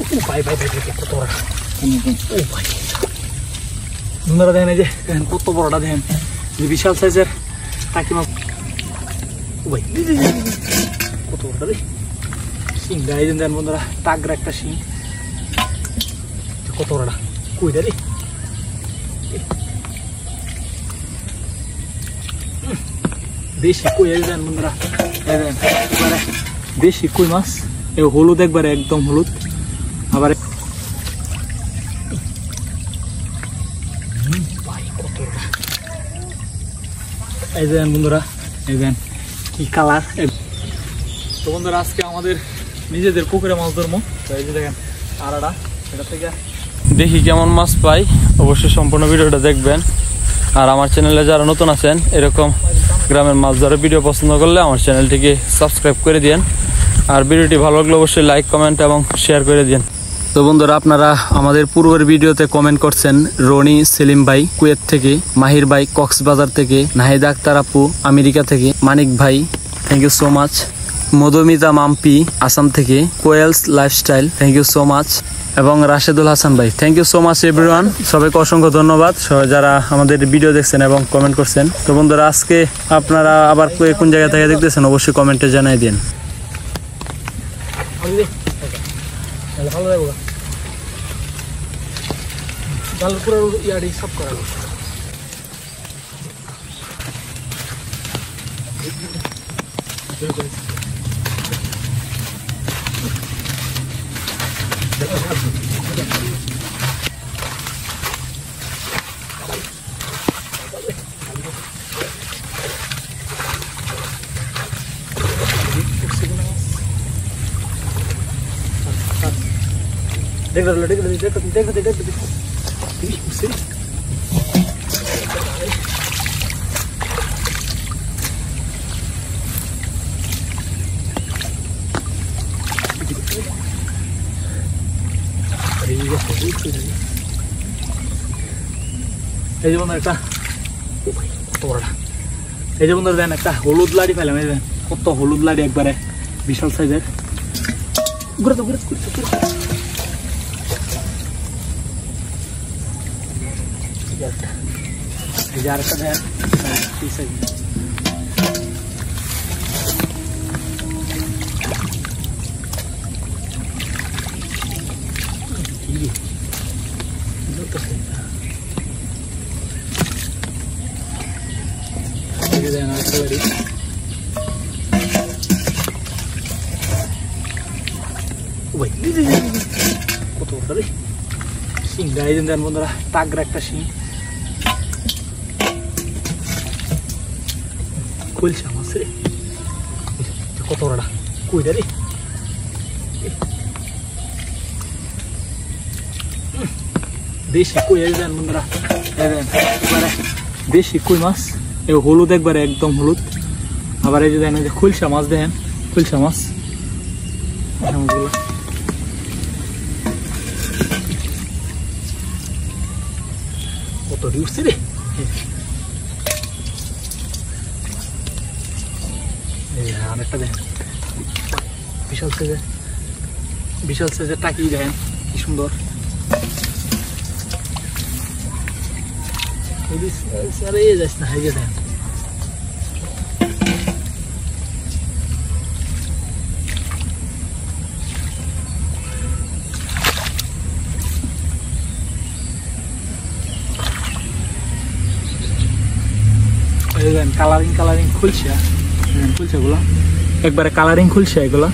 ভাই ভাই ভাই কত বড়, ও ভাই বন্ধুরা দেখেন, এই যে দেখেন কত বড়টা, দেখেন বিশাল সাইজের টাকি মাছ। ও ভাই কত বড়টা রে, শিং গায়ে দেন বন্ধুরা, টাগরা একটা শিং, কত বড়টা কইটা রে, দেশি কই দেন বন্ধুরা, দেশি কই মাছ, এ হলুদ একবারে একদম হলুদ। আবার এই দেন বন্ধুরা, এই দেন কি কালার। তো বন্ধুরা আজকে আমাদের নিজেদের পুকুরে মাছ ধরবো, তো এই যে দেখেন আড়াটা, এটা থেকে দেখি কেমন মাছ পাই। অবশ্যই সম্পূর্ণ ভিডিওটা দেখবেন। আর আমার চ্যানেলে যারা নতুন আছেন, এরকম গ্রামের মাছ ধরার ভিডিও পছন্দ করলে আমার চ্যানেলটিকে সাবস্ক্রাইব করে দিন। আর ভিডিওটি ভালো লাগলে অবশ্যই লাইক, কমেন্ট এবং শেয়ার করে দিন। তো বন্ধুরা, আপনারা আমাদের পূর্বের ভিডিওতে কমেন্ট করছেন, রনি সেলিম ভাই কুয়েত থেকে, মাহির ভাই কক্সবাজার থেকে, নাহিদ আক্তার আপু আমেরিকা থেকে, মানিক ভাই thank you so much, Madhumita Mampi Assam থেকে, Koyel's lifestyle thank you so much, এবং রাশেদুল হাসান ভাই thank you so much everyone. সবাইকে অসংখ্য ধন্যবাদ যারা আমাদের ভিডিও দেখছেন এবং কমেন্ট করছেন। তো বন্ধুরা, আজকে আপনারা আবার কোন জায়গা থেকে দেখতেছেন অবশ্যই কমেন্টে জানাই দিন। ভালো লাগবে, ভালো পুরো ইয়ারি সব করা देख रहा देख रहा देख देख देख देख उसे এই যে বন্ধুরা একটা এই যে বন্ধুরা দেন একটা হলুদ লাড়ি পেলাম, এই দেন কত হলুদ লাড়ি, একবারে বিশাল সাইজের। ঘুরে তো ঘুরে हजार का है কত বড় শিং গায়ে দেন বন্ধুরা, টাগরা একটা শিং, খুলছে মাছ রে, কত বড়টা কইটা রে, দেশি কই দেন বন্ধুরা, দেশি কই মাছ, এ হলুদ একবারে একদম হলুদ। আবার এই যে দেখেন যে খুলসা মাছ, দেখেন খুলসা মাছ, কত উঠছে রে, অনেকটা দেখেন বিশাল সাইজের টাকি, দেখেন কি সুন্দর। যাস না, হাইজে দেখেন কালারিং খুলছে, খুলছে এগুলো একবারে কালারিং খুলছে এগুলো।